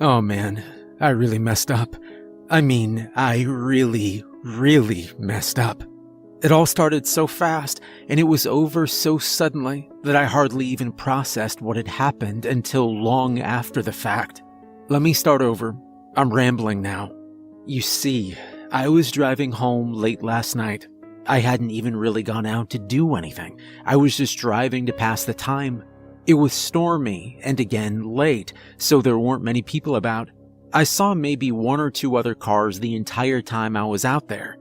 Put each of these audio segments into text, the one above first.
Oh man, I really messed up. I really messed up. It all started so fast, and it was over so suddenly that I hardly even processed what had happened until long after the fact. Let me start over. I'm rambling now. You see, I was driving home late last night. I hadn't even really gone out to do anything. I was just driving to pass the time. It was stormy and again late, so there weren't many people about. I saw maybe one or two other cars the entire time I was out there.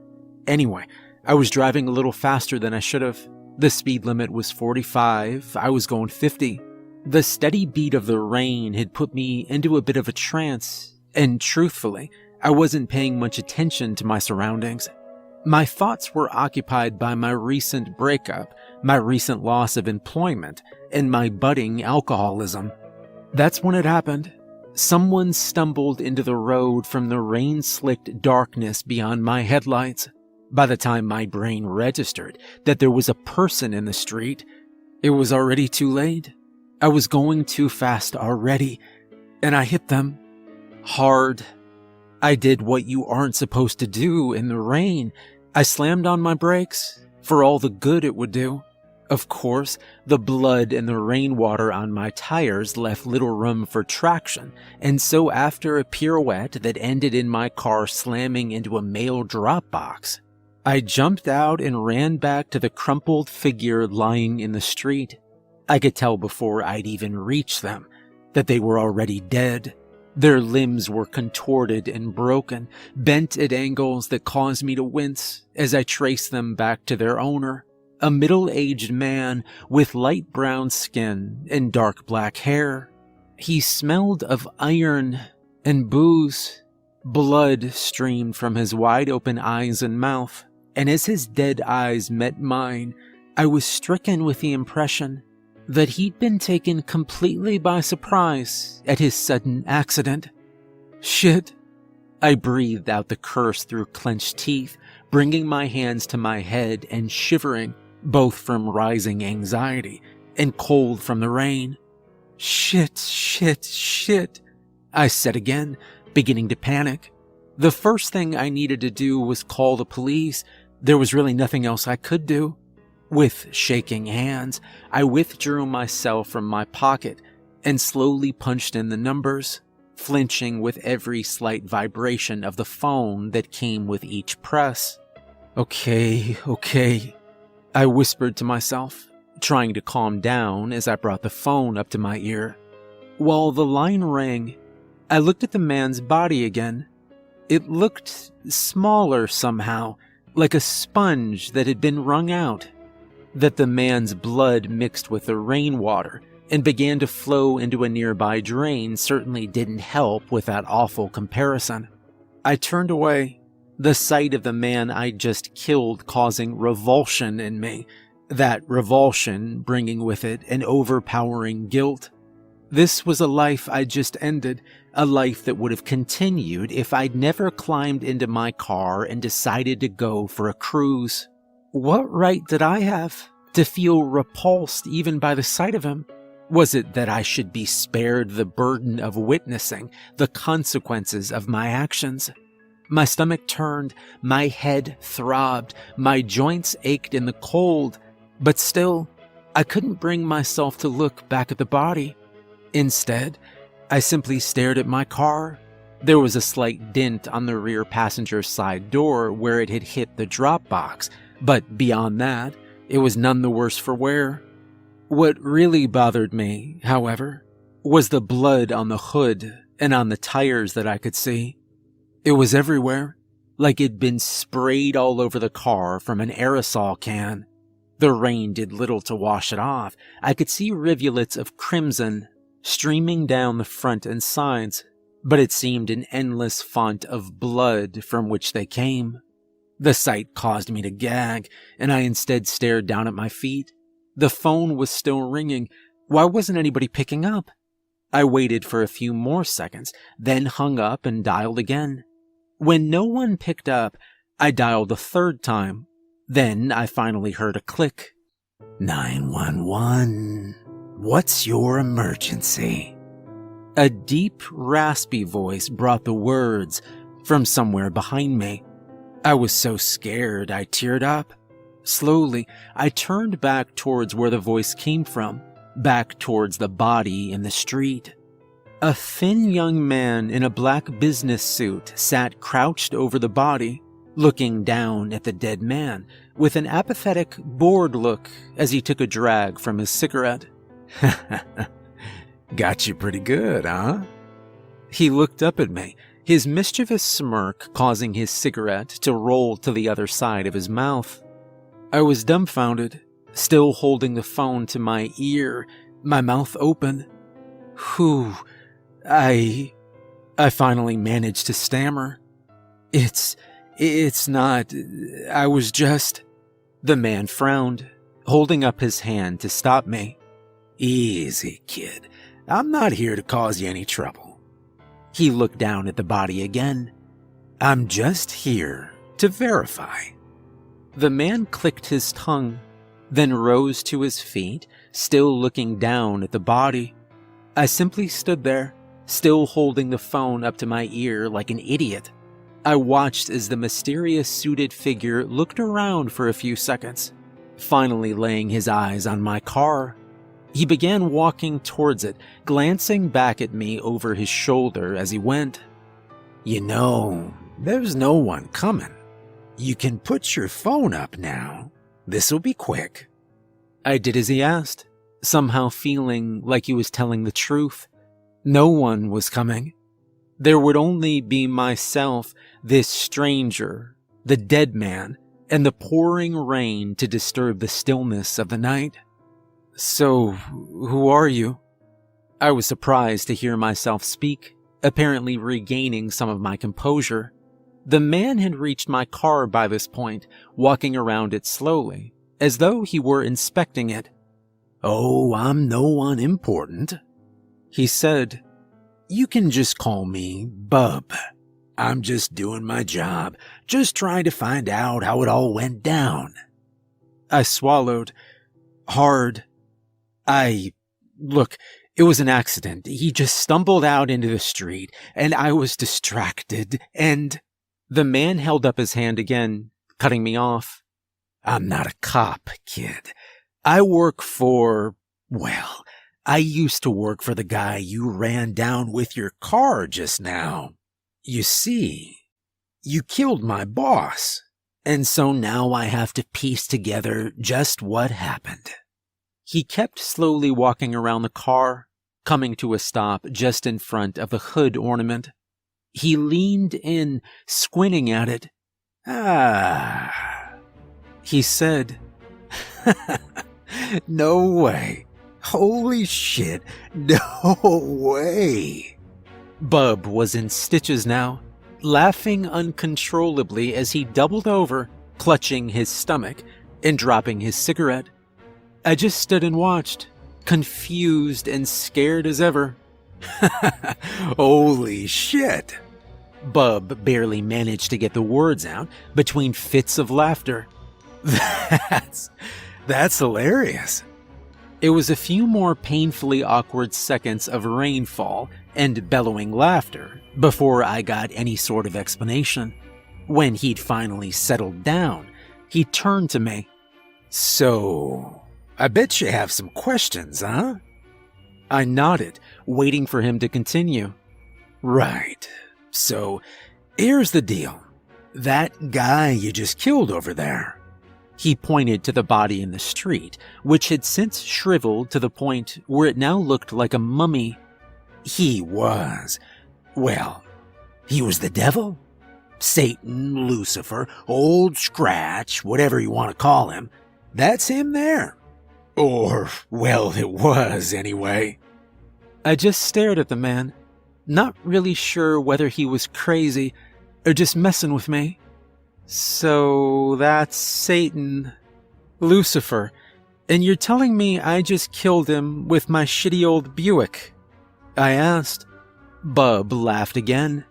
Anyway, I was driving a little faster than I should have. The speed limit was 45, I was going 50. The steady beat of the rain had put me into a bit of a trance, and truthfully, I wasn't paying much attention to my surroundings. My thoughts were occupied by my recent breakup, my recent loss of employment, and my budding alcoholism. That's when it happened. Someone stumbled into the road from the rain-slicked darkness beyond my headlights. By the time my brain registered that there was a person in the street, it was already too late. I was going too fast already, and I hit them. Hard. I did what you aren't supposed to do in the rain. I slammed on my brakes, for all the good it would do. Of course, the blood and the rainwater on my tires left little room for traction, and so after a pirouette that ended in my car slamming into a mail drop box, I jumped out and ran back to the crumpled figure lying in the street. I could tell before I'd even reached them that they were already dead. Their limbs were contorted and broken, bent at angles that caused me to wince as I traced them back to their owner, a middle-aged man with light brown skin and dark black hair. He smelled of iron and booze. Blood streamed from his wide-open eyes and mouth, and as his dead eyes met mine, I was stricken with the impression that he'd been taken completely by surprise at his sudden accident. Shit. I breathed out the curse through clenched teeth, bringing my hands to my head and shivering, both from rising anxiety and cold from the rain. Shit, I said again, beginning to panic. The first thing I needed to do was call the police. There was really nothing else I could do. With shaking hands, I withdrew myself from my pocket and slowly punched in the numbers, flinching with every slight vibration of the phone that came with each press. Okay, I whispered to myself, trying to calm down as I brought the phone up to my ear. While the line rang, I looked at the man's body again. It looked smaller somehow, like a sponge that had been wrung out. That the man's blood mixed with the rainwater and began to flow into a nearby drain certainly didn't help with that awful comparison. I turned away, the sight of the man I'd just killed causing revulsion in me, that revulsion bringing with it an overpowering guilt. This was a life I'd just ended, a life that would have continued if I'd never climbed into my car and decided to go for a cruise. What right did I have to feel repulsed even by the sight of him? Was it that I should be spared the burden of witnessing the consequences of my actions? My stomach turned, my head throbbed, my joints ached in the cold, but still, I couldn't bring myself to look back at the body. Instead, I simply stared at my car. There was a slight dent on the rear passenger side door where it had hit the drop box, but beyond that, it was none the worse for wear. What really bothered me, however, was the blood on the hood and on the tires that I could see. It was everywhere, like it'd been sprayed all over the car from an aerosol can. The rain did little to wash it off. I could see rivulets of crimson streaming down the front and sides, but it seemed an endless font of blood from which they came. The sight caused me to gag, and I instead stared down at my feet. The phone was still ringing. Why wasn't anybody picking up? I waited for a few more seconds, then hung up and dialed again. When no one picked up, I dialed a third time. Then I finally heard a click. 911. What's your emergency? A deep, raspy voice brought the words from somewhere behind me. I was so scared I teared up. Slowly, I turned back towards where the voice came from, back towards the body in the street. A thin young man in a black business suit sat crouched over the body, looking down at the dead man with an apathetic, bored look as he took a drag from his cigarette. Got you pretty good, huh? He looked up at me, his mischievous smirk causing his cigarette to roll to the other side of his mouth. I was dumbfounded, still holding the phone to my ear, my mouth open. I finally managed to stammer. It's not, I was just... The man frowned, holding up his hand to stop me. Easy, kid. I'm not here to cause you any trouble. He looked down at the body again. I'm just here to verify. The man clicked his tongue, then rose to his feet, still looking down at the body. I simply stood there, still holding the phone up to my ear like an idiot. I watched as the mysterious suited figure looked around for a few seconds, finally laying his eyes on my car. He began walking towards it, glancing back at me over his shoulder as he went. You know, there's no one coming. You can put your phone up now. This'll be quick. I did as he asked, somehow feeling like he was telling the truth. No one was coming. There would only be myself, this stranger, the dead man, and the pouring rain to disturb the stillness of the night. So, who are you? I was surprised to hear myself speak, apparently regaining some of my composure. The man had reached my car by this point, walking around it slowly, as though he were inspecting it. Oh, I'm no one important, he said. You can just call me Bub. I'm just doing my job, just trying to find out how it all went down. I swallowed. Hard. Look, it was an accident. He just stumbled out into the street, and I was distracted, and... The man held up his hand again, cutting me off. I'm not a cop, kid. I work for... Well, I used to work for the guy you ran down with your car just now. You see, you killed my boss, and so now I have to piece together just what happened. He kept slowly walking around the car, coming to a stop just in front of the hood ornament. He leaned in, squinting at it. He said, No way. Holy shit, no way. Bub was in stitches now, laughing uncontrollably as he doubled over, clutching his stomach and dropping his cigarette. I just stood and watched, confused and scared as ever. Holy shit. Bub barely managed to get the words out between fits of laughter. That's hilarious. It was a few more painfully awkward seconds of rainfall and bellowing laughter before I got any sort of explanation. When he'd finally settled down, he turned to me. So, I bet you have some questions, huh? I nodded, waiting for him to continue. Right. So, here's the deal. That guy you just killed over there. He pointed to the body in the street, which had since shriveled to the point where it now looked like a mummy. He was the devil? Satan, Lucifer, Old Scratch, whatever you want to call him. That's him there. Or, well, it was anyway. I just stared at the man, not really sure whether he was crazy or just messing with me. So that's Satan, Lucifer, and you're telling me I just killed him with my shitty old Buick? I asked. Bub laughed again.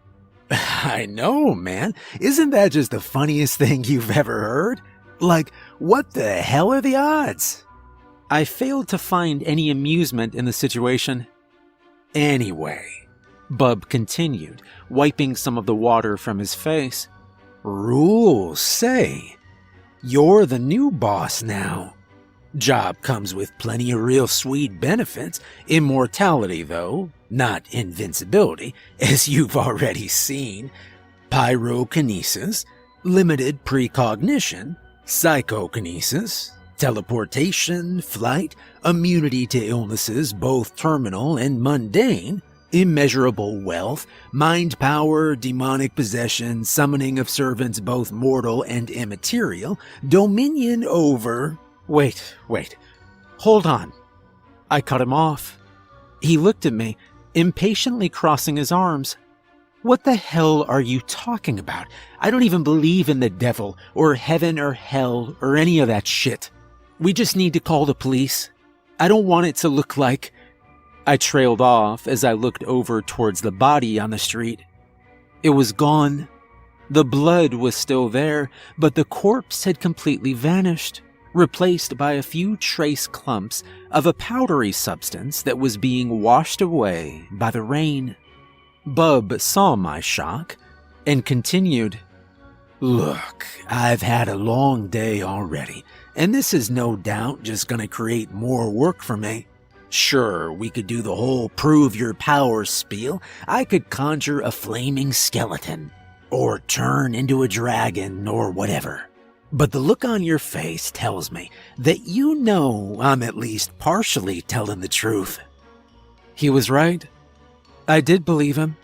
I know, man. Isn't that just the funniest thing you've ever heard? Like, what the hell are the odds? I failed to find any amusement in the situation. Anyway, Bub continued, wiping some of the water from his face, rules say you're the new boss now. Job comes with plenty of real sweet benefits. Immortality, though, not invincibility, as you've already seen. Pyrokinesis, limited precognition, psychokinesis, teleportation, flight, immunity to illnesses both terminal and mundane, immeasurable wealth, mind power, demonic possession, summoning of servants both mortal and immaterial, dominion over... Wait. Hold on. I cut him off. He looked at me, impatiently crossing his arms. What the hell are you talking about? I don't even believe in the devil, or heaven or hell, or any of that shit. We just need to call the police. I don't want it to look like... I trailed off as I looked over towards the body on the street. It was gone. The blood was still there, but the corpse had completely vanished, replaced by a few trace clumps of a powdery substance that was being washed away by the rain. Bub saw my shock and continued, Look, I've had a long day already, and this is no doubt just gonna create more work for me. Sure, we could do the whole prove your power spiel. I could conjure a flaming skeleton, or turn into a dragon, or whatever. But the look on your face tells me that you know I'm at least partially telling the truth. He was right. I did believe him.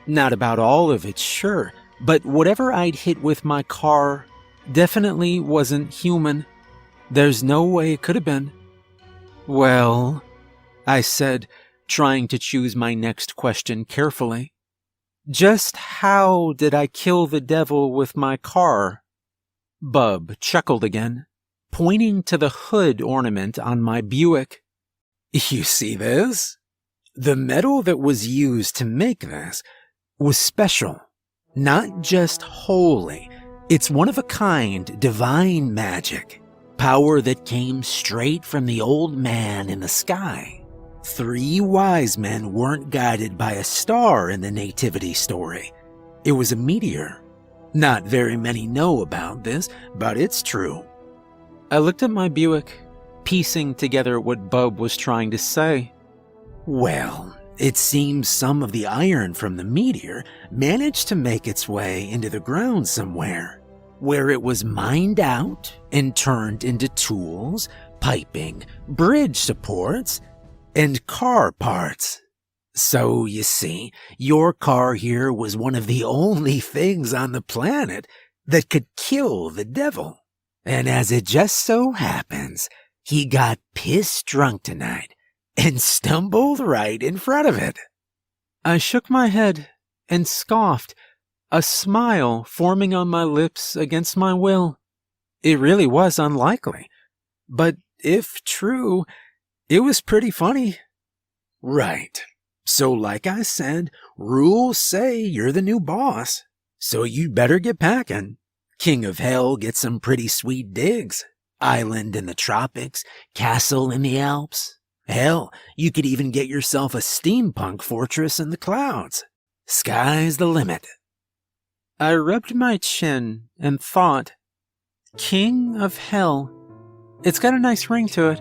Not about all of it, sure, but whatever I'd hit with my car definitely wasn't human. There's no way it could have been. Well, I said, trying to choose my next question carefully. Just how did I kill the devil with my car? Bub chuckled again, pointing to the hood ornament on my Buick. You see this? The metal that was used to make this was special, not just holy. It's one-of-a-kind divine magic, power that came straight from the old man in the sky. 3 wise men weren't guided by a star in the nativity story. It was a meteor. Not very many know about this, but it's true. I looked at my Buick, piecing together what Bub was trying to say. Well, it seems some of the iron from the meteor managed to make its way into the ground somewhere, where it was mined out and turned into tools, piping, bridge supports, and car parts. So, you see, your car here was one of the only things on the planet that could kill the devil. And as it just so happens, he got piss drunk tonight and stumbled right in front of it. I shook my head and scoffed, a smile forming on my lips against my will. It really was unlikely, but if true, it was pretty funny. Right. So like I said, rules say you're the new boss, so you'd better get packing. King of Hell gets some pretty sweet digs. Island in the tropics, castle in the Alps. Hell, you could even get yourself a steampunk fortress in the clouds. Sky's the limit. I rubbed my chin and thought, King of Hell. It's got a nice ring to it,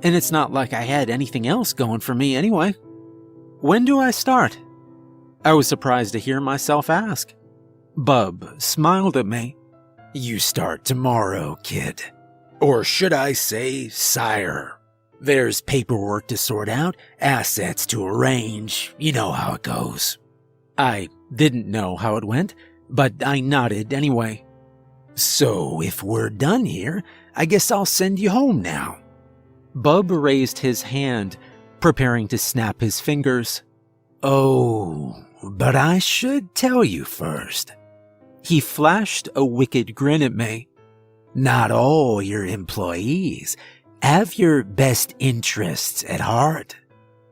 and it's not like I had anything else going for me anyway. When do I start? I was surprised to hear myself ask. Bub smiled at me. You start tomorrow, kid. Or should I say, sire. There's paperwork to sort out, assets to arrange, you know how it goes. I didn't know how it went, but I nodded anyway. So if we're done here, I guess I'll send you home now. Bub raised his hand, preparing to snap his fingers. Oh, but I should tell you first. He flashed a wicked grin at me. Not all your employees have your best interests at heart.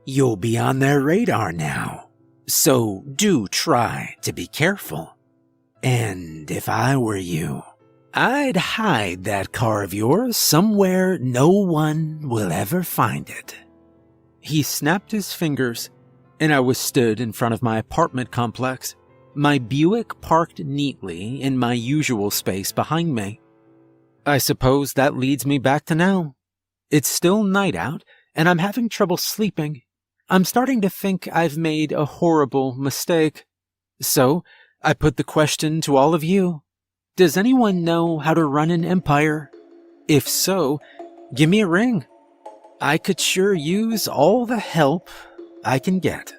You'll be on their radar now, so do try to be careful. And if I were you, I'd hide that car of yours somewhere no one will ever find it. He snapped his fingers, and I was stood in front of my apartment complex, my Buick parked neatly in my usual space behind me. I suppose that leads me back to now. It's still night out, and I'm having trouble sleeping. I'm starting to think I've made a horrible mistake. So, I put the question to all of you. Does anyone know how to run an empire? If so, give me a ring. I could sure use all the help I can get.